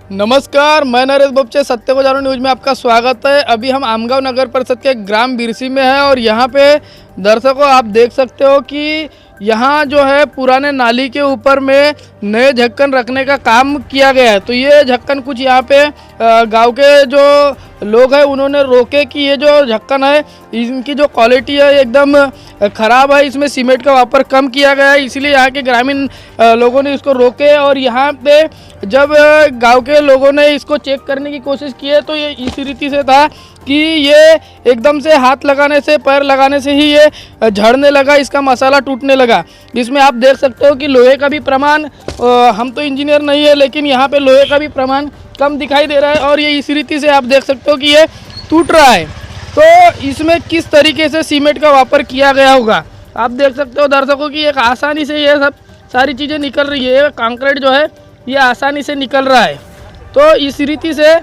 नमस्कार, मैं नरेश बोपचे, सत्य को जानो न्यूज में आपका स्वागत है। अभी हम आमगांव नगर परिषद के ग्राम बिरसी में हैं और यहाँ पे दर्शकों आप देख सकते हो कि यहाँ जो है पुराने नाली के ऊपर में नए ढक्कन रखने का काम किया गया है। तो ये ढक्कन कुछ यहाँ पे गांव के जो लोग हैं उन्होंने रोके कि ये जो ढक्कन है इनकी जो क्वालिटी है एकदम ख़राब है, इसमें सीमेंट का वापर कम किया गया है, इसलिए यहाँ के ग्रामीण लोगों ने इसको रोके। और यहाँ पे जब गांव के लोगों ने इसको चेक करने की कोशिश की है तो ये इस रीति से था कि ये एकदम से हाथ लगाने से, पैर लगाने से ही ये झड़ने लगा, इसका मसाला टूटने लगा। इसमें आप देख सकते हो कि लोहे का भी प्रमाण, हम तो इंजीनियर नहीं है लेकिन यहाँ पे लोहे का भी प्रमाण कम दिखाई दे रहा है और ये इस रीति से आप देख सकते हो कि ये टूट रहा है। तो इसमें किस तरीके से सीमेंट का वापर किया गया होगा आप देख सकते हो दर्शकों की एक आसानी से ये सब सारी चीज़ें निकल रही है। कंक्रीट जो है ये आसानी से निकल रहा है। तो इस रीति से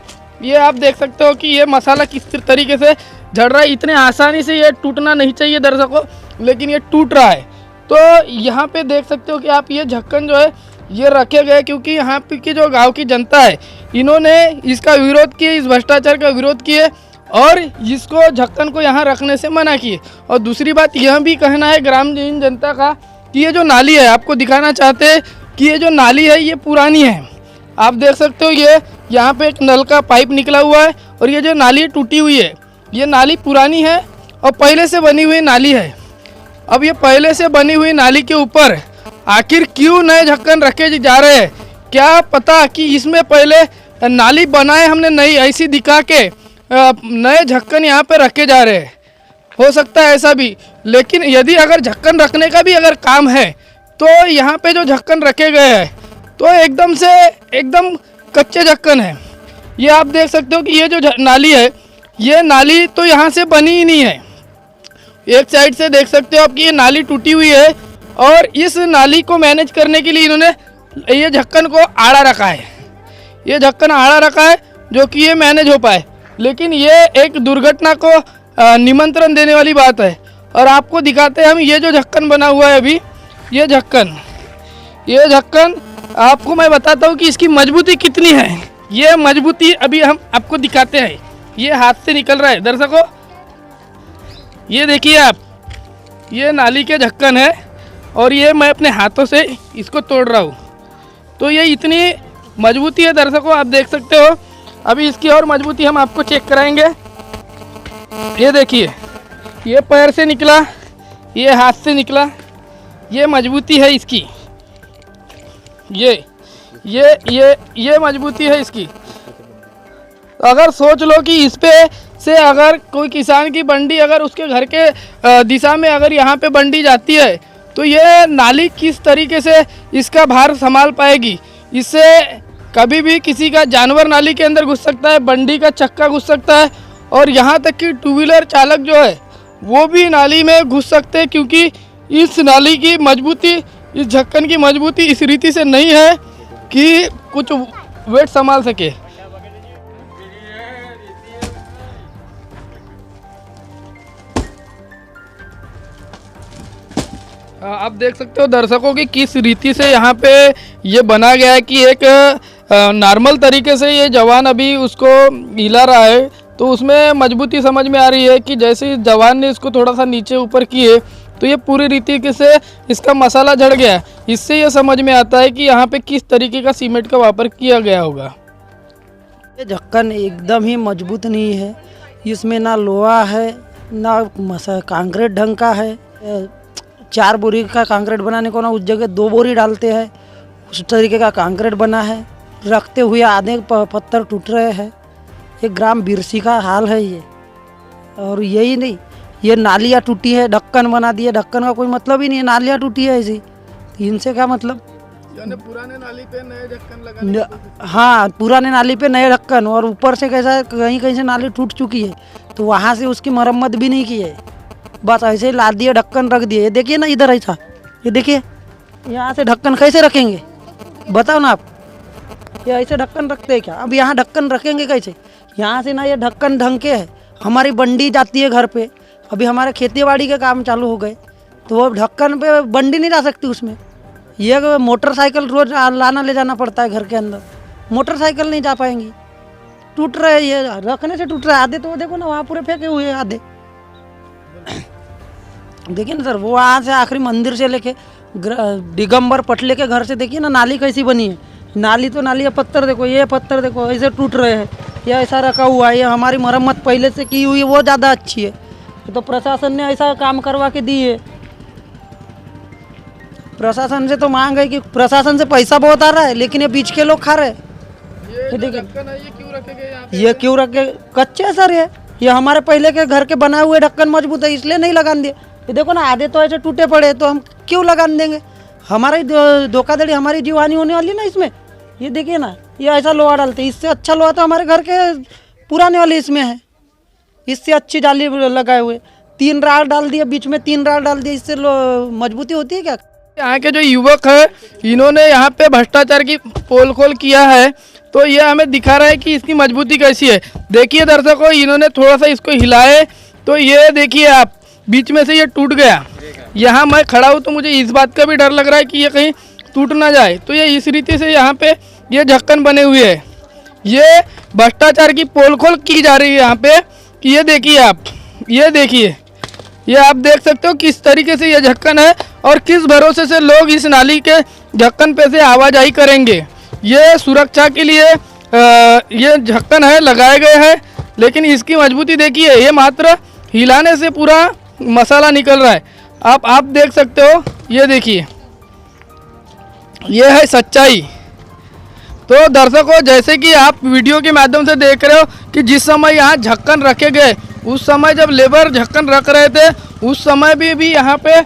ये आप देख सकते हो कि ये मसाला किस तरीके से झड़ रहा है। इतने आसानी से ये टूटना नहीं चाहिए दर्शकों, लेकिन ये टूट रहा है। तो यहाँ पे देख सकते हो कि आप ये ढक्कन जो है ये रखे गए क्योंकि यहाँ पे की जो गांव की जनता है इन्होंने इसका विरोध किए, इस भ्रष्टाचार का विरोध किए और इसको ढक्कन को यहाँ रखने से मना किए। और दूसरी बात यह भी कहना है ग्रामीण जनता का कि ये जो नाली है, आपको दिखाना चाहते हैं कि ये जो नाली है ये पुरानी है। आप देख सकते हो ये यहाँ पे एक नल का पाइप निकला हुआ है और ये जो नाली टूटी हुई है ये नाली पुरानी है और पहले से बनी हुई नाली है। अब ये पहले से बनी हुई नाली के ऊपर आखिर क्यों नए ढक्कन रखे जा रहे हैं, क्या पता कि इसमें पहले नाली बनाए हमने नहीं, ऐसी दिखा के नए ढक्कन यहाँ पे रखे जा रहे हैं। हो सकता है ऐसा भी, लेकिन यदि अगर ढक्कन रखने का भी अगर काम है तो यहाँ पे जो ढक्कन रखे गए हैं तो एकदम कच्चे ढक्कन है। ये आप देख सकते हो कि ये जो नाली है ये नाली तो यहाँ से बनी ही नहीं है। एक साइड से देख सकते हो आप कि ये नाली टूटी हुई है और इस नाली को मैनेज करने के लिए इन्होंने ये ढक्कन को आड़ा रखा है। ये ढक्कन आड़ा रखा है जो कि ये मैनेज हो पाए, लेकिन ये एक दुर्घटना को निमंत्रण देने वाली बात है। और आपको दिखाते हैं हम ये जो ढक्कन बना हुआ है अभी, ये ढक्कन आपको मैं बताता हूँ कि इसकी मजबूती कितनी है। ये मजबूती अभी हम आपको दिखाते हैं। ये हाथ से निकल रहा है दर्शकों, ये देखिए आप, ये नाली के ढक्कन है और ये मैं अपने हाथों से इसको तोड़ रहा हूँ। तो ये इतनी मजबूती है दर्शकों, आप देख सकते हो। अभी इसकी और मजबूती हम आपको चेक कराएंगे। ये देखिए, ये पैर से निकला, ये हाथ से निकला, ये मजबूती है इसकी। ये मजबूती है इसकी। अगर सोच लो कि इस पे से अगर कोई किसान की बंडी अगर उसके घर के दिशा में अगर यहाँ पे बंडी जाती है तो ये नाली किस तरीके से इसका भार संभाल पाएगी। इससे कभी भी किसी का जानवर नाली के अंदर घुस सकता है, बंडी का चक्का घुस सकता है और यहाँ तक कि टू व्हीलर चालक जो है वो भी नाली में घुस सकते हैं, क्योंकि इस नाली की मजबूती, इस ढक्कन की मजबूती इस रीति से नहीं है कि कुछ वेट संभाल सके। आप देख सकते हो दर्शकों की किस रीति से यहाँ पे ये बना गया है कि एक नॉर्मल तरीके से ये जवान अभी उसको हिला रहा है तो उसमें मजबूती समझ में आ रही है कि जैसे जवान ने इसको थोड़ा सा नीचे ऊपर किए तो ये पूरी रीति से इसका मसाला झड़ गया। इससे ये समझ में आता है कि यहाँ पे किस तरीके का सीमेंट का वापर किया गया होगा। ये ढक्कन एकदम ही मजबूत नहीं है, इसमें ना लोहा है ना कंक्रीट ढंग का है। 4 बोरी का कंक्रीट बनाने को ना उस जगह 2 बोरी डालते हैं, उस तरीके का कंक्रीट बना है। रखते हुए आधे पत्थर टूट रहे हैं। ये ग्राम बिरसी का हाल है ये। और यही नहीं, ये नालियाँ टूटी है, ढक्कन बना दिए। ढक्कन का कोई मतलब ही नहीं है, नालियाँ टूटी है ऐसी, इनसे क्या मतलब। यानी पुराने नाली पे नए ढक्कन लगाने, हाँ, पुराने नाली पे नए ढक्कन, और ऊपर से कैसा कहीं कहीं से नाली टूट चुकी है तो वहाँ से उसकी मरम्मत भी नहीं की है, बस ऐसे ही लाद दिए, ढक्कन रख दिए। ये देखिए ना इधर ऐसा, ये देखिए यहाँ से ढक्कन कैसे रखेंगे बताओ ना आप। ये ऐसे ढक्कन रखते हैं क्या? अब यहाँ ढक्कन रखेंगे कैसे? यहाँ से ना ये ढक्कन ढंग के है, हमारी बंडी जाती है घर पे, अभी हमारे खेती बाड़ी के काम चालू हो गए तो वो ढक्कन पे बंडी नहीं ला सकती उसमें। ये मोटरसाइकिल रोज लाना ले जाना पड़ता है घर के अंदर, मोटरसाइकिल नहीं जा पाएंगी। टूट रहे, ये रखने से टूट रहा है। आधे तो देखो ना वहाँ पूरे फेंके हुए हैं आधे। देखिए ना सर, वो वहाँ से आखिरी मंदिर से लेके दिगंबर पटले के घर से देखिए ना नाली कैसी बनी है। नाली तो नाली है, पत्थर देखो, ये पत्थर देखो ऐसे टूट रहे हैं। ये ऐसा रखा हुआ है। ये हमारी मरम्मत पहले से की हुई है, वो ज़्यादा अच्छी है। तो प्रशासन ने ऐसा काम करवा के दी है। प्रशासन से तो मांग है कि प्रशासन से पैसा बहुत आ रहा है, लेकिन ये बीच के लोग खा रहे हैं। ये देखिए, ढक्कन है, ये क्यों रखे गए यहाँ पे? ये क्यों रखे? कच्चे है सर ये हमारे पहले के घर के बनाए हुए ढक्कन मजबूत है, इसलिए नहीं लगान दिए। ये देखो ना आधे तो ऐसे टूटे पड़े, तो हम क्यों लगान देंगे? हमारी धोखाधड़ी, हमारी जीवानी होने वाली ना इसमें। ये देखिए ना, ये ऐसा लोहा डालते, इससे अच्छा लोहा तो हमारे घर के पुराने वाले इसमें है। इससे अच्छी जाली लगाए हुए, 3 राड डाल दिए, बीच में 3 राड डाल दिए, इससे मजबूती होती है क्या? यहाँ के जो युवक है, इन्होंने यहाँ पे भ्रष्टाचार की पोल खोल किया है, तो ये हमें दिखा रहा है कि इसकी मजबूती कैसी है। देखिए दर्शकों, इन्होंने थोड़ा सा इसको हिलाए तो ये देखिए आप, बीच में से ये टूट गया। यहाँ मैं खड़ा हूँ तो मुझे इस बात का भी डर लग रहा है कि ये कहीं टूट ना जाए। तो ये इस रीति से यहाँ पे ये ढक्कन बने हुए हैं। ये भ्रष्टाचार की पोल खोल की जा रही है यहाँ पे कि ये देखिए आप, ये देखिए, ये आप देख सकते हो किस तरीके से ये ढक्कन है और किस भरोसे से लोग इस नाली के ढक्कन पे से आवाजाही करेंगे। ये सुरक्षा के लिए ये ढक्कन है, लगाए गए हैं, लेकिन इसकी मजबूती देखिए, ये मात्र हिलाने से पूरा मसाला निकल रहा है। आप देख सकते हो, ये देखिए, ये है सच्चाई। तो दर्शकों, जैसे कि आप वीडियो के माध्यम से देख रहे हो कि जिस समय यहाँ ढक्कन रखे गए, उस समय जब लेबर ढक्कन रख रहे थे, उस समय भी यहाँ पे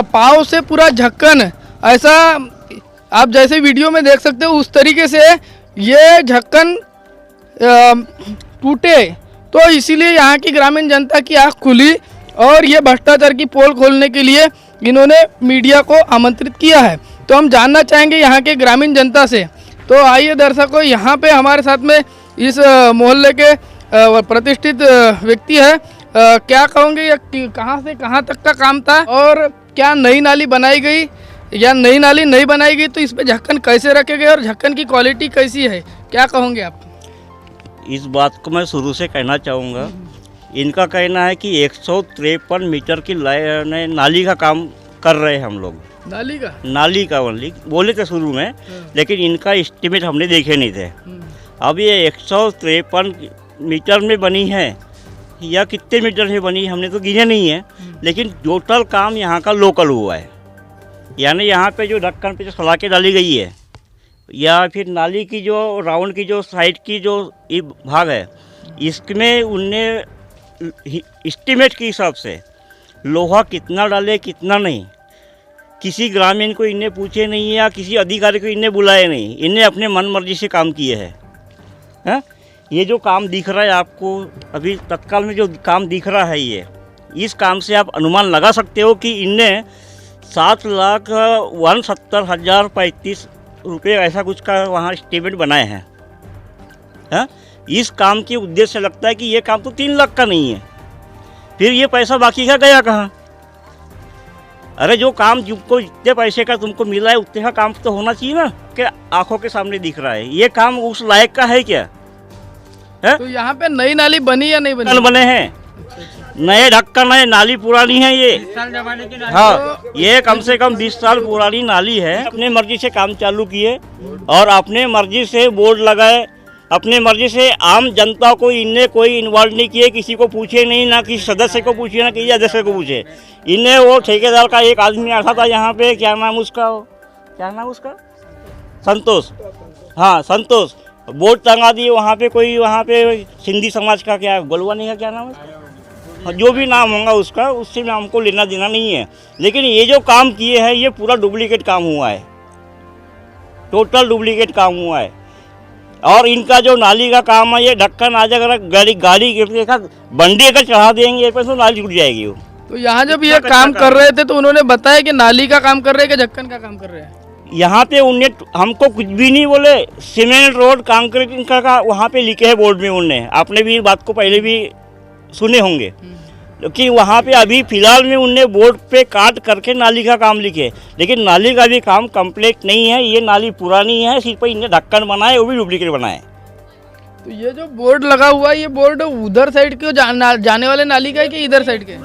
पाँव से पूरा ढक्कन ऐसा आप जैसे वीडियो में देख सकते हो, उस तरीके से ये ढक्कन टूटे। तो इसीलिए यहाँ की ग्रामीण जनता की आँख खुली और ये भ्रष्टाचार की पोल खोलने के लिए इन्होंने मीडिया को आमंत्रित किया है। तो हम जानना चाहेंगे यहाँ के ग्रामीण जनता से। तो आइए दर्शकों, यहाँ पे हमारे साथ में इस मोहल्ले के प्रतिष्ठित व्यक्ति है। क्या कहोगे, ये कहाँ से कहाँ तक का काम था और क्या नई नाली बनाई गई या नई नाली नहीं बनाई गई, तो इस पे ढक्कन कैसे रखे गए और ढक्कन की क्वालिटी कैसी है, क्या कहोगे आप? इस बात को मैं शुरू से कहना चाहूँगा। इनका कहना है कि 153 मीटर की नाली का काम कर रहे हैं हम लोग। नाली का ओनली बोले थे शुरू में, लेकिन इनका एस्टीमेट हमने देखे नहीं थे। अब ये 153 मीटर में बनी है या कितने मीटर में बनी हमने तो गिने नहीं है, लेकिन टोटल काम यहाँ का लोकल हुआ है। यानी यहाँ पे जो ढक्कन पे जो सलाखें डाली गई है या फिर नाली की जो राउंड की जो साइड की जो ये भाग है, इसमें उनने एस्टीमेट के हिसाब से लोहा कितना डाले कितना नहीं, किसी ग्रामीण को इन्हें पूछे नहीं या किसी अधिकारी को इन्हें बुलाए नहीं, इन्हें अपने मन मर्जी से काम किए हैं। ये जो काम दिख रहा है आपको अभी तत्काल में, जो काम दिख रहा है, ये इस काम से आप अनुमान लगा सकते हो कि इनने 7,61,035 रुपये ऐसा कुछ का वहाँ एस्टीमेट बनाए हैं। इस काम के उद्देश्य से लगता है कि ये काम तो 3 लाख का नहीं है, फिर ये पैसा बाकी का गया कहाँ? अरे जो काम तुमको जितने पैसे का तुमको मिला है उतने का काम तो होना चाहिए ना, कि आंखों के सामने दिख रहा है। ये काम उस लायक का है क्या? है? तो यहाँ पे नई नाली बनी या नहीं बनी? बने हैं नए ढक्कन है, नाली पुरानी है ये। 20 साल जमाने की नाली। हाँ, ये कम से कम 20 साल पुरानी नाली है। अपने मर्जी से काम चालू किए और अपने मर्जी से बोर्ड लगाए, अपने मर्जी से आम जनता को इनने कोई इन्वॉल्व नहीं किए, किसी को पूछे नहीं, ना किसी सदस्य को पूछे, ना किसी सदस्य को पूछे। इन्हें वो ठेकेदार का एक आदमी आता था यहाँ पे, क्या नाम उसका संतोष। हाँ, संतोष। बोर्ड टंगा दिए वहाँ पे, कोई वहाँ पे सिंधी समाज का क्या गोलवानी का क्या नाम है, जो भी नाम होगा उसका, उससे हमको लेना देना नहीं है। लेकिन ये जो काम किए हैं ये पूरा डुप्लीकेट काम हुआ है, टोटल डुप्लीकेट काम हुआ है। और इनका जो नाली का काम है, ये ढक्कन आज अगर गाड़ी बंडे का चढ़ा देंगे तो नाली टूट जाएगी वो। तो यहाँ जब ये काम कर रहे थे तो उन्होंने बताया कि नाली का काम कर रहे हैं कि ढक्कन का काम कर रहे हैं? यहाँ पे उन्हें हमको कुछ भी नहीं बोले। सीमेंट रोड कंक्रीट का वहाँ पे लिखे है बोर्ड में उन्हें, आपने भी बात को पहले भी सुने होंगे। लेकिन वहाँ पे अभी फ़िलहाल में उनने बोर्ड पे काट करके नाली का काम लिखे, लेकिन नाली का भी काम कंप्लीट नहीं है। ये नाली पुरानी है, सिर्फ इनने ढक्कन बनाए, वो भी डुप्लीकेट बनाए। तो ये जो बोर्ड लगा हुआ है, ये बोर्ड उधर साइड के जाने वाले नाली का है कि इधर साइड के?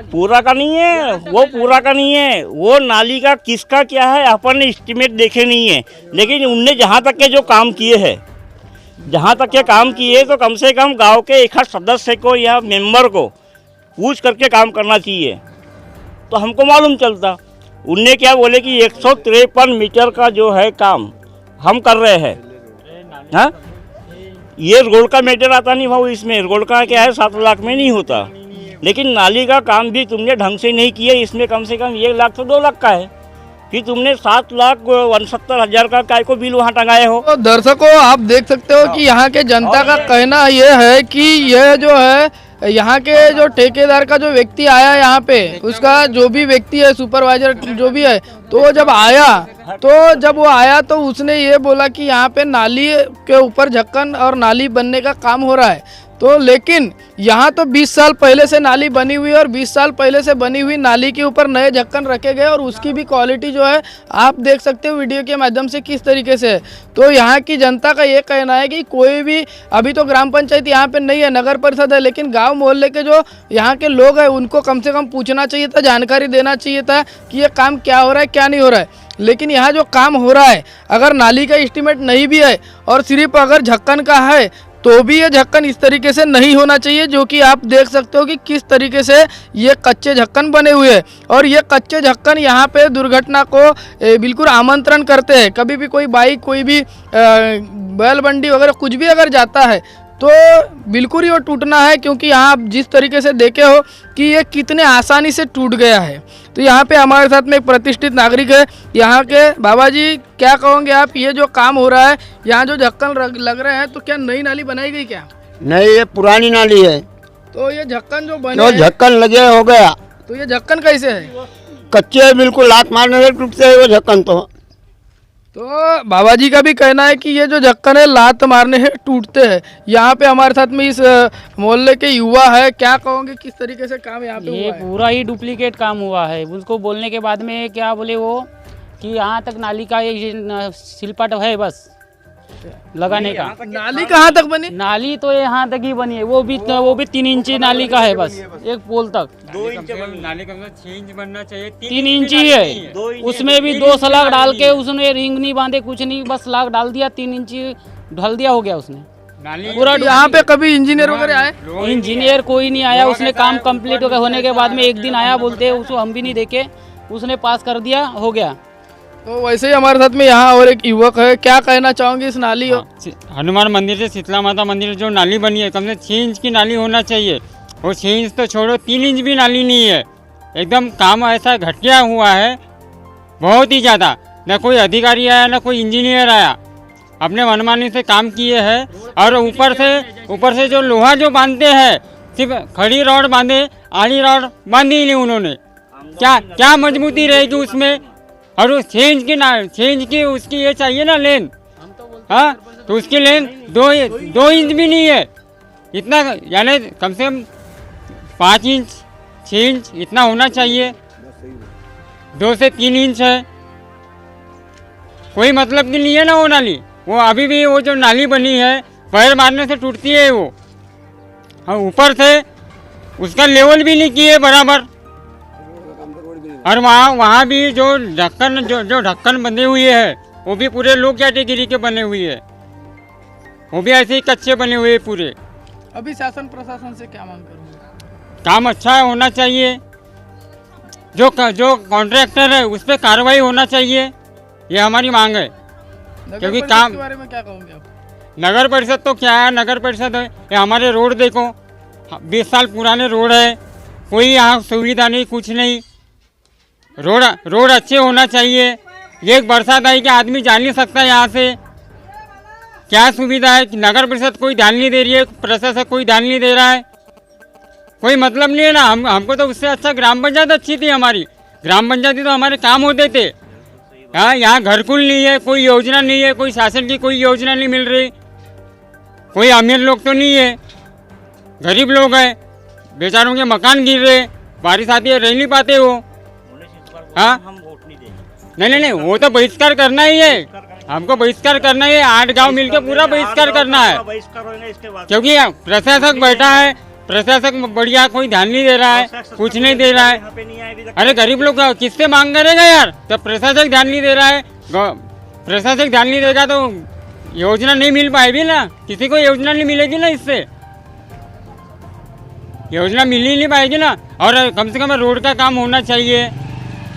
पूरा का नहीं है, वो पूरा का नहीं है। वो नाली का किसका क्या है अपन ने एस्टीमेट देखे नहीं है, लेकिन उनने जहाँ तक के जो काम किए हैं, जहाँ तक के काम किए, तो कम से कम गांव के एक सदस्य को या मेंबर को पूछ करके काम करना चाहिए, तो हमको मालूम चलता। उनने क्या बोले कि 153 मीटर का जो है काम हम कर रहे हैं। हाँ, ये रोड का मैटर आता नहीं भाव, इसमें रोड का क्या है 7 लाख में नहीं होता, लेकिन नाली का काम भी तुमने ढंग से नहीं किया। इसमें कम से कम 1 लाख से 2 लाख का है, फिर तुमने 7,69,000 का काय को बिल वहाँ टंगाए हो। तो दर्शकों, आप देख सकते हो कि यहाँ के जनता का कहना ये है कि यह जो है यहाँ के जो ठेकेदार का जो व्यक्ति आया यहाँ पे, उसका जो भी व्यक्ति है, सुपरवाइजर जो भी है, तो जब वो आया तो उसने ये बोला कि यहाँ पे नाली के ऊपर ढक्कन और नाली बनने का काम हो रहा है। तो लेकिन यहाँ तो 20 साल पहले से नाली बनी हुई है और 20 साल पहले से बनी हुई नाली के ऊपर नए ढक्कन रखे गए और उसकी भी क्वालिटी जो है आप देख सकते हो वीडियो के माध्यम से किस तरीके से है। तो यहाँ की जनता का ये कहना है कि कोई भी, अभी तो ग्राम पंचायत यहाँ पे नहीं है, नगर परिषद है, लेकिन गांव मोहल्ले के जो यहाँ के लोग हैं उनको कम से कम पूछना चाहिए था, जानकारी देना चाहिए था कि ये काम क्या हो रहा है क्या नहीं हो रहा है। लेकिन यहाँ जो काम हो रहा है, अगर नाली का एस्टीमेट नहीं भी है और सिर्फ अगर ढक्कन का है, तो भी ये ढक्कन इस तरीके से नहीं होना चाहिए, जो कि आप देख सकते हो कि किस तरीके से ये कच्चे ढक्कन बने हुए हैं। और ये कच्चे ढक्कन यहाँ पे दुर्घटना को बिल्कुल आमंत्रण करते हैं। कभी भी कोई बाइक, कोई भी बैलबंडी वगैरह कुछ भी अगर जाता है तो बिल्कुल ही वो टूटना है, क्योंकि यहाँ आप जिस तरीके से देखे हो कि ये कितने आसानी से टूट गया है। तो यहाँ पे हमारे साथ में एक प्रतिष्ठित नागरिक है यहाँ के। बाबा जी, क्या कहोगे आप, ये जो काम हो रहा है, यहाँ जो ढक्कन लग रहे हैं, तो क्या नई नाली बनाई गई क्या? नहीं, ये पुरानी नाली है। तो ये ढक्कन जो बने, ढक्कन लगे हो गया, तो ये ढक्कन कैसे है? कच्चे है बिल्कुल, लात मारने से टूटते है वो ढक्कन। तो बाबा जी का भी कहना है कि ये जो ढक्कन है लात मारने से टूटते हैं। यहाँ पे हमारे साथ में इस मोहल्ले के युवा है, क्या कहोगे किस तरीके से काम यहाँ पे हुआ है? पूरा ही डुप्लीकेट काम हुआ है। उसको बोलने के बाद में क्या बोले वो कि यहाँ तक नाली का ये सिलपट है बस लगाने का। नाली कहाँ तक बनी? नाली तो यहाँ तक ही बनी है, वो भी 3 इंची नाली का है बस, एक पोल तक। 2 इंच नाली का 6 इंच बनना चाहिए, 3 इंची है, उसमें भी 2 सलाख डाल के उसने रिंग नहीं बांधे, कुछ नहीं, बस सलाख डाल दिया, 3 इंची ढल दिया, हो गया उसने पूरा। यहाँ पे कभी इंजीनियर वगैरह आए? इंजीनियर कोई नहीं आया, उसने काम कंप्लीट होने के बाद में एक दिन आया, बोलते उसको हम भी नहीं देखे, उसने पास कर दिया, हो गया। तो वैसे ही हमारे साथ में यहाँ और एक युवक है, क्या कहना चाहोगे इस नाली? हनुमान मंदिर से शीतला माता मंदिर जो नाली बनी है, कम से 6 इंच की नाली होना चाहिए। वो 6 इंच तो छोड़ो, 3 इंच भी नाली नहीं है। एकदम काम ऐसा घटिया हुआ है, बहुत ही ज़्यादा। न कोई अधिकारी आया, न कोई इंजीनियर आया, अपने मनमानी से काम किए हैं। और ऊपर से जो लोहा जो बांधते हैं, सिर्फ खड़ी रॉड बांधे, आड़ी रॉड बांधी ही नहीं उन्होंने। क्या मजबूती रहेगी उसमें? और उस 6 इंच की उसकी ये चाहिए ना लेन, हाँ, तो उसकी लेन 2 इंच भी नहीं है इतना, यानी कम से कम 5 इंच 6 इंच इतना होना चाहिए। 2 से 3 इंच है, कोई मतलब की नहीं है ना वो नाली। वो अभी भी वो जो नाली बनी है, पैर मारने से टूटती है वो। हाँ, ऊपर से उसका लेवल भी नहीं किए बराबर। और वहाँ भी जो ढक्कन बने हुए है, वो भी पूरे लोग कैटेगरी के बने हुए है, वो भी ऐसे ही कच्चे बने हुए हैं पूरे। अभी शासन प्रशासन से क्या मांग करोगे? काम अच्छा होना चाहिए, जो कॉन्ट्रैक्टर है उस पर कार्रवाई होना चाहिए, ये हमारी मांग है। क्योंकि काम के बारे में क्या कहोगे आप? नगर परिषद तो क्या है, नगर परिषद है, ये हमारे रोड देखो, 20 साल पुराने रोड है, कोई यहाँ सुविधा नहीं, कुछ नहीं। रोड अच्छे होना चाहिए। एक बरसात आई कि आदमी जा नहीं सकता यहाँ से, क्या सुविधा है? नगर परिषद कोई ध्यान नहीं दे रही है, प्रशासन कोई ध्यान नहीं दे रहा है, कोई मतलब नहीं है ना। हमको तो उससे अच्छा ग्राम पंचायत अच्छी थी हमारी। ग्राम पंचायती तो हमारे काम होते थे। हाँ, यहाँ घरकुल नहीं है, कोई योजना नहीं है, कोई शासन की कोई योजना नहीं मिल रही। कोई अमीर लोग तो नहीं है, गरीब लोग हैं, बेचारों के मकान गिर रहे, बारिश आती है, रह नहीं पाते वो। हाँ हम वोट नहीं देंगे। नहीं, वो तो बहिष्कार करना ही है, हमको बहिष्कार करना ही है। 8 गांव मिलकर पूरा बहिष्कार करना है, क्योंकि प्रशासक बैठा है, प्रशासक बढ़िया कोई ध्यान नहीं दे रहा है, कुछ नहीं दे रहा है। अरे गरीब लोग किससे मांग करेगा यार, जब प्रशासक ध्यान नहीं दे रहा है। प्रशासक ध्यान नहीं देगा तो योजना नहीं मिल पाएगी ना, किसी को योजना नहीं मिलेगी ना, इससे योजना मिल ही नहीं पाएगी ना। और कम से कम रोड का काम होना चाहिए,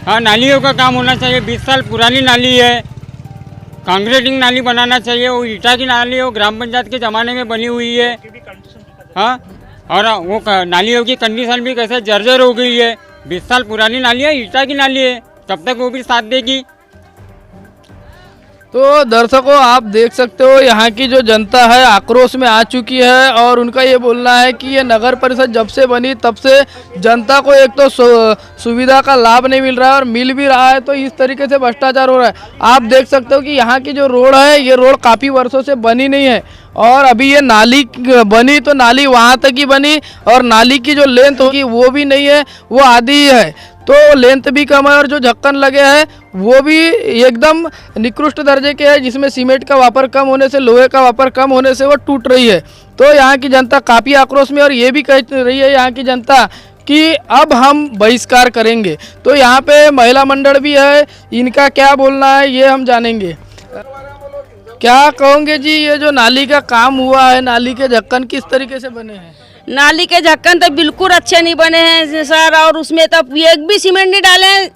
हाँ नालियों का काम होना चाहिए। 20 साल पुरानी नाली है, कांक्रीटिंग नाली बनाना चाहिए। वो ईटा की नाली वो ग्राम पंचायत के ज़माने में बनी हुई है, हाँ। और वो नालियों की कंडीशन भी कैसे जर्जर हो गई है। 20 साल पुरानी नाली है, ईटा की नाली है, तब तक वो भी साथ देगी। तो दर्शकों आप देख सकते हो यहाँ की जो जनता है आक्रोश में आ चुकी है और उनका ये बोलना है कि ये नगर परिषद जब से बनी तब से जनता को एक तो सुविधा का लाभ नहीं मिल रहा है और मिल भी रहा है तो इस तरीके से भ्रष्टाचार हो रहा है। आप देख सकते हो कि यहाँ की जो रोड है ये रोड काफ़ी वर्षों से बनी नहीं है और अभी ये नाली बनी तो नाली वहाँ तक ही बनी और नाली की जो लेंथ होगी वो भी नहीं है, वो आधी ही है, तो लेंथ भी कम है और जो ढक्कन लगे हैं वो भी एकदम निकृष्ट दर्जे के हैं, जिसमें सीमेंट का वापर कम होने से, लोहे का वापर कम होने से वो टूट रही है। तो यहाँ की जनता काफ़ी आक्रोश में और ये भी कह रही है यहाँ की जनता कि अब हम बहिष्कार करेंगे। तो यहाँ पे महिला मंडल भी है, इनका क्या बोलना है ये हम जानेंगे। क्या कहोगे जी, ये जो नाली का काम हुआ है, नाली के ढक्कन किस तरीके से बने हैं? नाली के ढक्कन तो बिल्कुल अच्छे नहीं बने हैं सर, और उसमें तो एक भी सीमेंट नहीं डाले हैं,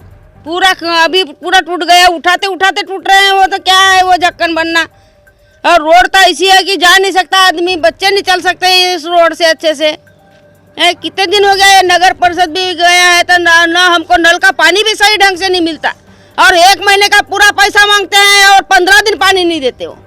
पूरा अभी पूरा टूट गया, उठाते उठाते टूट रहे हैं। वो तो क्या है वो ढक्कन बनना। और रोड तो ऐसी है कि जा नहीं सकता आदमी, बच्चे नहीं चल सकते इस रोड से अच्छे से। कितने दिन हो गया नगर परिषद भी गया है तो ना हमको नल का पानी भी सही ढंग से नहीं मिलता और 1 महीने का पूरा पैसा मांगते हैं और 15 दिन पानी नहीं देते हो।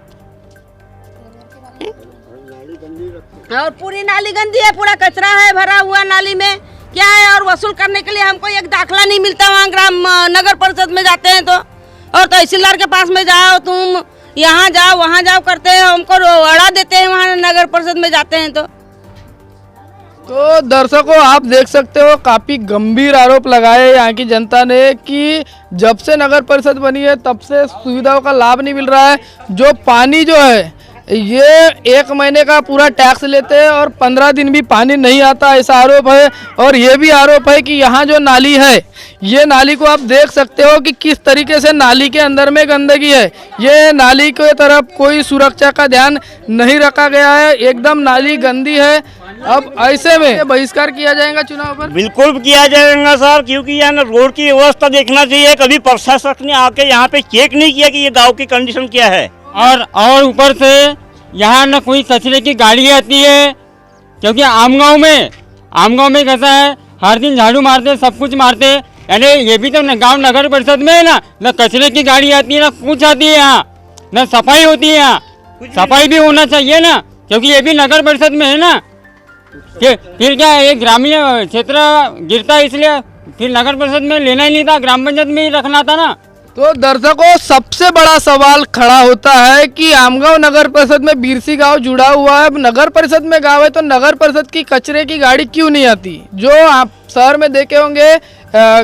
और पूरी नाली गंदी है, पूरा कचरा है भरा हुआ नाली में, क्या है। और वसूल करने के लिए हमको एक दाखला नहीं मिलता, वहाँ ग्राम नगर परिषद में जाते हैं तो, और तहसीलदार के पास में जाओ, तुम यहाँ जाओ वहाँ जाओ करते हैं, हमको अड़ा देते हैं वहाँ नगर परिषद में जाते हैं तो दर्शकों आप देख सकते हो काफ़ी गंभीर आरोप लगाए यहाँ की जनता ने कि जब से नगर परिषद बनी है तब से सुविधाओं का लाभ नहीं मिल रहा है। जो पानी जो है ये 1 महीने का पूरा टैक्स लेते हैं और 15 दिन भी पानी नहीं आता, ऐसा आरोप है। और ये भी आरोप है कि यहाँ जो नाली है ये नाली को आप देख सकते हो कि किस तरीके से नाली के अंदर में गंदगी है। ये नाली के तरफ कोई सुरक्षा का ध्यान नहीं रखा गया है, एकदम नाली गंदी है। अब ऐसे में बहिष्कार किया जाएगा चुनाव पर? बिल्कुल किया जाएगा सर, क्योंकि यहाँ रोड की व्यवस्था देखना चाहिए। कभी प्रशासक ने आके यहाँ पे चेक नहीं किया कि ये गाँव की कंडीशन क्या है। और ऊपर से यहाँ न कोई कचरे की गाड़ी आती है, क्योंकि आम गांव में कैसा है, हर दिन झाड़ू मारते, सब कुछ मारते। अरे ये भी तो गांव नगर परिषद में है ना, न कचरे की गाड़ी आती है, ना कुछ आती है यहाँ, न सफाई होती है यहाँ। सफाई भी होना चाहिए ना, क्योंकि ये भी नगर परिषद में है ना। फिर क्या है, ये ग्रामीण क्षेत्र गिरता है, इसलिए फिर नगर परिषद में लेना ही नहीं था, ग्राम पंचायत में ही रखना था ना। तो दर्शकों सबसे बड़ा सवाल खड़ा होता है कि आमगांव नगर परिषद में बिरसी गांव जुड़ा हुआ है। नगर परिषद में गांव है तो नगर परिषद की कचरे की गाड़ी क्यों नहीं आती? जो आप शहर में देखे होंगे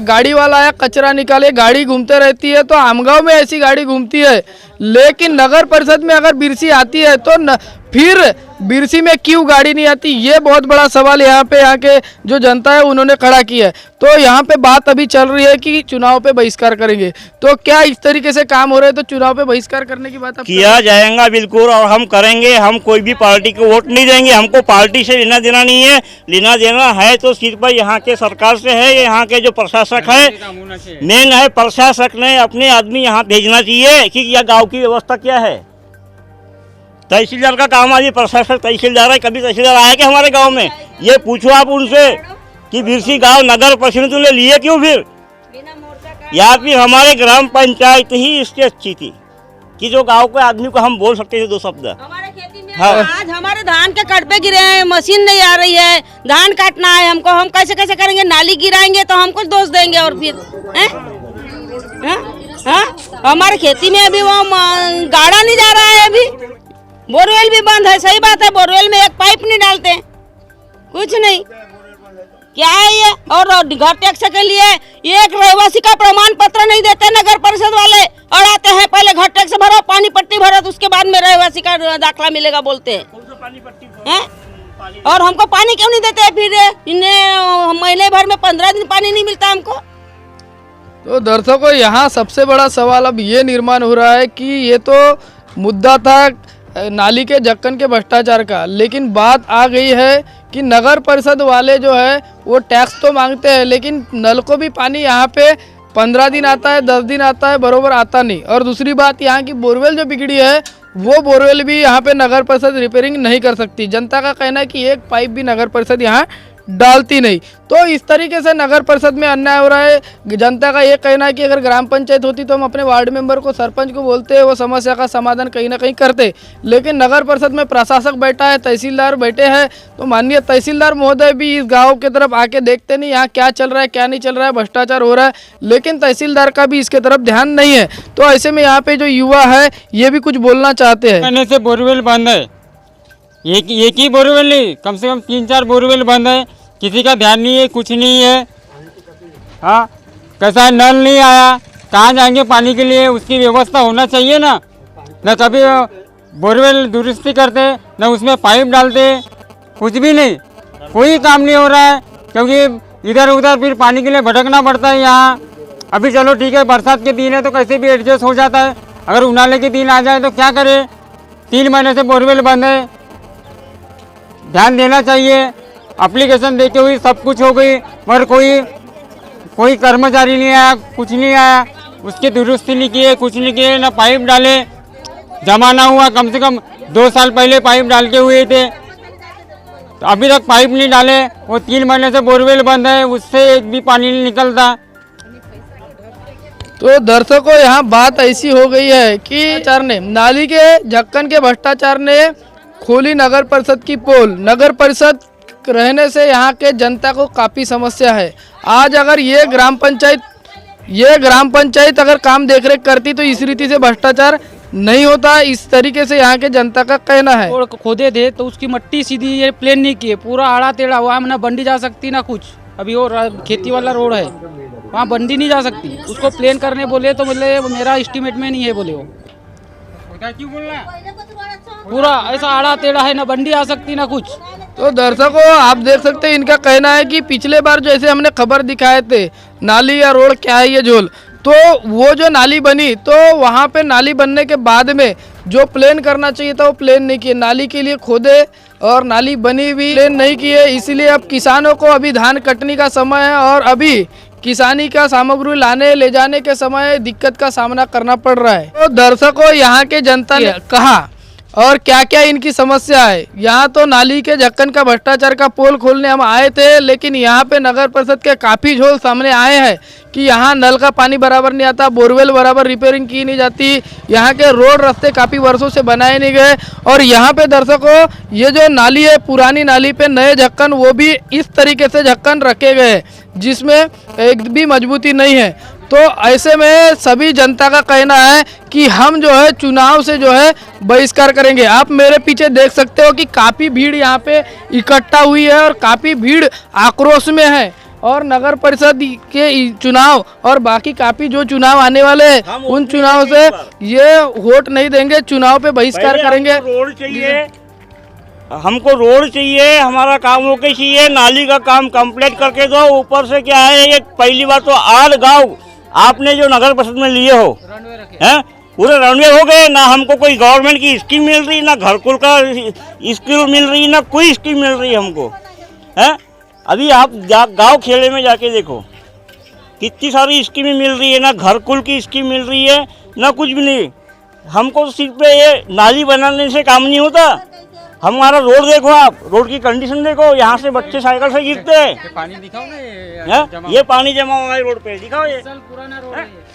गाड़ी वाला आया कचरा निकाले, गाड़ी घूमते रहती है, तो आमगांव में ऐसी गाड़ी घूमती है। लेकिन नगर परिषद में अगर बिरसी आती है तो फिर बिरसी में क्यों गाड़ी नहीं आती? ये बहुत बड़ा सवाल यहाँ के जो जनता है उन्होंने खड़ा किया है। तो यहाँ पे बात अभी चल रही है कि चुनाव पे बहिष्कार करेंगे, तो क्या इस तरीके से काम हो रहे हैं तो चुनाव पे बहिष्कार करने की बात किया जाएगा बिल्कुल, और हम करेंगे। हम कोई भी पार्टी को वोट नहीं देंगे, हमको पार्टी से लेना देना नहीं है। लेना देना है तो सिर्फ यहाँ के सरकार से है, यहाँ के जो प्रशासक है, मेन है प्रशासक ने अपने आदमी यहाँ भेजना चाहिए कि यह गाँव की व्यवस्था क्या है। तहसीलदार का काम आज प्रशासक तहसीलदार है, कभी तहसीलदार आया क्या हमारे गांव में? ये पूछो आप उनसे कि बिरसी गांव नगर परिषद तुमने लिए क्यों? फिर या फिर हमारे ग्राम पंचायत ही इससे अच्छी थी कि जो गांव के आदमी को हम बोल सकते थे 2 शब्द। हमारे खेती में आज हमारे धान के कटपे गिरे हैं, मशीन नहीं आ रही है, धान काटना है हमको, हम कैसे कैसे करेंगे? नाली गिराएंगे तो हमको दोष देंगे और फिर हमारे खेती में अभी वो गाड़ा नहीं जा रहा है, अभी बोरवेल भी बंद है। सही बात है, बोरवेल में एक पाइप नहीं डालते, कुछ नहीं। क्या है ये? और घर टैक्स के लिए एक रहवासी का प्रमाण पत्र नहीं देते नगर परिषद वाले, और आते हैं पहले घर टैक्स भरो, पानी पट्टी भरो, तो उसके बाद में रहवासी का दाखला मिलेगा बोलते हैं। और हमको पानी क्यों नहीं देते? फिर इन्हें महीने भर में 15 दिन पानी नहीं मिलता हमको। तो दर्शकों, यहाँ सबसे बड़ा सवाल अब ये निर्माण हो रहा है कि ये तो मुद्दा था नाली के ढक्कन के भ्रष्टाचार का, लेकिन बात आ गई है कि नगर परिषद वाले जो है वो टैक्स तो मांगते हैं, लेकिन नल को भी पानी यहाँ पे 15 दिन आता है, 10 दिन आता है, बरोबर आता नहीं। और दूसरी बात, यहाँ की बोरवेल जो बिगड़ी है वो बोरवेल भी यहाँ पे नगर परिषद रिपेयरिंग नहीं कर सकती। जनता का कहना है कि एक पाइप भी नगर परिषद यहाँ डालती नहीं। तो इस तरीके से नगर परिषद में अन्याय हो रहा है। जनता का ये कहना है कि अगर ग्राम पंचायत होती तो हम अपने वार्ड मेंबर को, सरपंच को बोलते, वो समस्या का समाधान कहीं ना कहीं करते, लेकिन नगर परिषद में प्रशासक बैठा है, तहसीलदार बैठे हैं, तो माननीय तहसीलदार महोदय भी इस गाँव की तरफ आके देखते नहीं यहाँ क्या चल रहा है, क्या नहीं चल रहा है, भ्रष्टाचार हो रहा है, लेकिन तहसीलदार का भी इसके तरफ ध्यान नहीं है। तो ऐसे में यहाँ पे जो युवा है ये भी कुछ बोलना चाहते हैं। महीने से बोरवेल बंद है, एक ही बोरवेल नहीं, कम से कम 3-4 बोरवेल बंद है, किसी का ध्यान नहीं है, कुछ नहीं है। हाँ, कैसा नल नहीं आया, कहाँ जाएंगे पानी के लिए, उसकी व्यवस्था होना चाहिए ना। न कभी बोरवेल दुरुस्ती करते, न उसमें पाइप डालते, कुछ भी नहीं, कोई काम नहीं हो रहा है, क्योंकि इधर उधर फिर पानी के लिए भटकना पड़ता है यहाँ। अभी चलो ठीक है, बरसात के दिन है तो कैसे भी एडजस्ट हो जाता है, अगर उनाले के दिन आ जाए तो क्या करें। 3 महीने से बोरवेल बंद है, ध्यान देना चाहिए। एप्लीकेशन देते हुए सब कुछ हो गई, मगर कोई कर्मचारी नहीं आया, कुछ नहीं आया, उसकी दुरुस्ती नहीं किए, कुछ नहीं किए, ना पाइप डाले। जमाना हुआ, कम से कम 2 साल पहले पाइप डाल के हुए थे, तो अभी तक पाइप नहीं डाले। वो 3 महीने से बोरवेल बंद है, उससे एक भी पानी नहीं निकलता। तो दर्शकों, यहाँ बात ऐसी हो गई है कि नाली के ढक्कन के भ्रष्टाचार ने खोली नगर परिषद की पोल। नगर परिषद रहने से यहाँ के जनता को काफ़ी समस्या है। आज अगर ये ग्राम पंचायत अगर काम देखरेख करती तो इस रीति से भ्रष्टाचार नहीं होता, इस तरीके से यहाँ के जनता का कहना है। रोड खोदे थे तो उसकी मट्टी सीधी ये प्लेन नहीं किए, पूरा आड़ा टेढ़ा हुआ, ना बंडी जा सकती ना कुछ। अभी वो खेती वाला रोड है, वहाँ बंडी नहीं जा सकती, उसको प्लेन करने बोले तो बोले मेरा एस्टीमेट में नहीं है, बोले वो क्यों बोल रहा है? पूरा ऐसा आड़ा टेढ़ा है, ना बंडी आ सकती ना कुछ। तो दर्शकों, आप देख सकते हैं, इनका कहना है कि पिछले बार जैसे हमने खबर दिखाए थे नाली या रोड क्या है ये झोल, तो वो जो नाली बनी तो वहाँ पे नाली बनने के बाद में जो प्लेन करना चाहिए था वो प्लेन नहीं किए, नाली के लिए खोदे और नाली बनी भी प्लेन नहीं किए। इसीलिए अब किसानों को अभी धान कटने का समय है और अभी किसानी का सामग्री लाने ले जाने के समय दिक्कत का सामना करना पड़ रहा है। तो दर्शकों, यहाँ के जनता ने कहा और क्या क्या इनकी समस्या है। यहाँ तो नाली के ढक्कन का भ्रष्टाचार का पोल खोलने हम आए थे, लेकिन यहाँ पे नगर परिषद के काफ़ी झोल सामने आए हैं कि यहाँ नल का पानी बराबर नहीं आता, बोरवेल बराबर रिपेयरिंग की नहीं जाती, यहाँ के रोड रास्ते काफ़ी वर्षों से बनाए नहीं गए। और यहाँ पे दर्शकों, ये जो नाली है, पुरानी नाली पे नए ढक्कन, वो भी इस तरीके से ढक्कन रखे गए जिसमें एक भी मजबूती नहीं है। तो ऐसे में सभी जनता का कहना है कि हम जो है चुनाव से जो है बहिष्कार करेंगे। आप मेरे पीछे देख सकते हो कि काफ़ी भीड़ यहाँ पे इकट्ठा हुई है और काफ़ी भीड़ आक्रोश में है, और नगर परिषद के चुनाव और बाकी काफ़ी जो चुनाव आने वाले हैं उन चुनाव से ये वोट नहीं देंगे, चुनाव पे बहिष्कार करेंगे। रोड चाहिए, हमको रोड चाहिए, हमारा काम होके चाहिए, नाली का काम कंप्लीट करके दो। ऊपर से क्या है, ये पहली बात तो 8 गाँव आपने जो नगर परिषद में लिए हो हैं, पूरे रनवे हो गए। ना हमको कोई गवर्नमेंट की स्कीम मिल रही, ना घरकुल का स्कीम मिल रही, ना कोई स्कीम मिल रही हमको हैं। अभी आप गांव खेड़े में जाके देखो कितनी सारी स्कीमें मिल रही है, ना घरकुल की स्कीम मिल रही है, ना कुछ भी नहीं। हमको सिर्फ ये नाली बनाने से काम नहीं होता। हमारा रोड देखो, आप रोड की कंडीशन देखो, यहाँ से बच्चे साइकिल से गिरते हैं। पानी दिखाओ ना, ये पानी जमा हुआ है रोड पे, दिखाओ। ये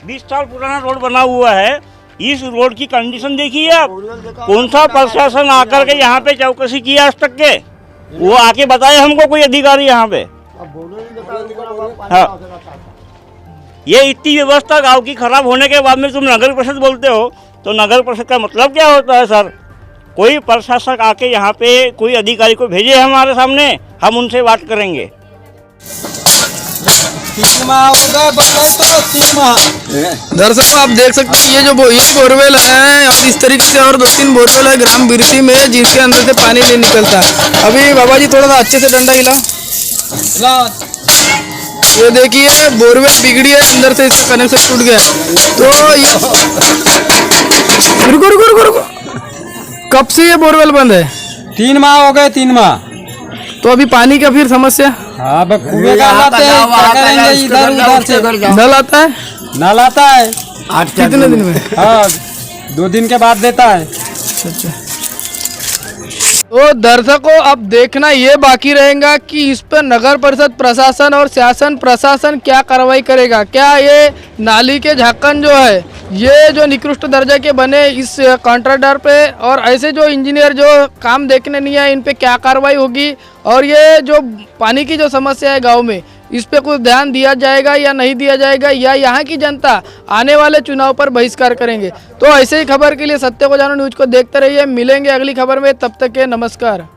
20 साल पुराना रोड बना हुआ है। इस रोड की कंडीशन देखिए आप। कौन सा प्रशासन आकर के यहाँ पे चौकसी किया आज तक के, वो आके बताए हमको कोई अधिकारी यहाँ पे। हाँ, ये इतनी व्यवस्था गांव की खराब होने के बाद में तुम नगर परिषद बोलते हो, तो नगर परिषद का मतलब क्या होता है सर? कोई प्रशासक आके यहाँ पे कोई अधिकारी को भेजे हमारे सामने, हम उनसे बात करेंगे। दर्शकों आप देख सकते हैं ये जो ये बोरवेल है और इस तरीके से और 2-3 बोरवेल है ग्राम बिरसी में जिसके अंदर से पानी नहीं निकलता। अभी बाबा जी थोड़ा सा अच्छे से डंडा हिलाओ। ये देखिए बोरवेल बिगड़ी है, अंदर से इसका कनेक्शन टूट गया। तो ये रुको रुको रुको रुको, कब से ये बोरवेल बंद है? 3 माह हो गए, 3 माह। तो अभी पानी का फिर समस्या? हाँ, कुएं का लाते हैं, क्या करेंगे, इधर उधर से नल आता है? नल आता है। कितने दिन में? हाँ, 2 दिन के बाद देता है। तो दर्शकों अब देखना ये बाकी रहेगा कि इस पर नगर परिषद प्रशासन और शासन प्रशासन क्या कार्रवाई करेगा। क्या ये नाली के ढक्कन जो है ये जो निकृष्ट दर्जे के बने इस कॉन्ट्रैक्टर पे और ऐसे जो इंजीनियर जो काम देखने नहीं आए इन पे क्या कार्रवाई होगी, और ये जो पानी की जो समस्या है गांव में इस पे कुछ ध्यान दिया जाएगा या नहीं दिया जाएगा, या यहाँ की जनता आने वाले चुनाव पर बहिष्कार करेंगे। तो ऐसे ही खबर के लिए सत्य को जानो न्यूज़ को देखते रहिए। मिलेंगे अगली खबर में, तब तक के नमस्कार।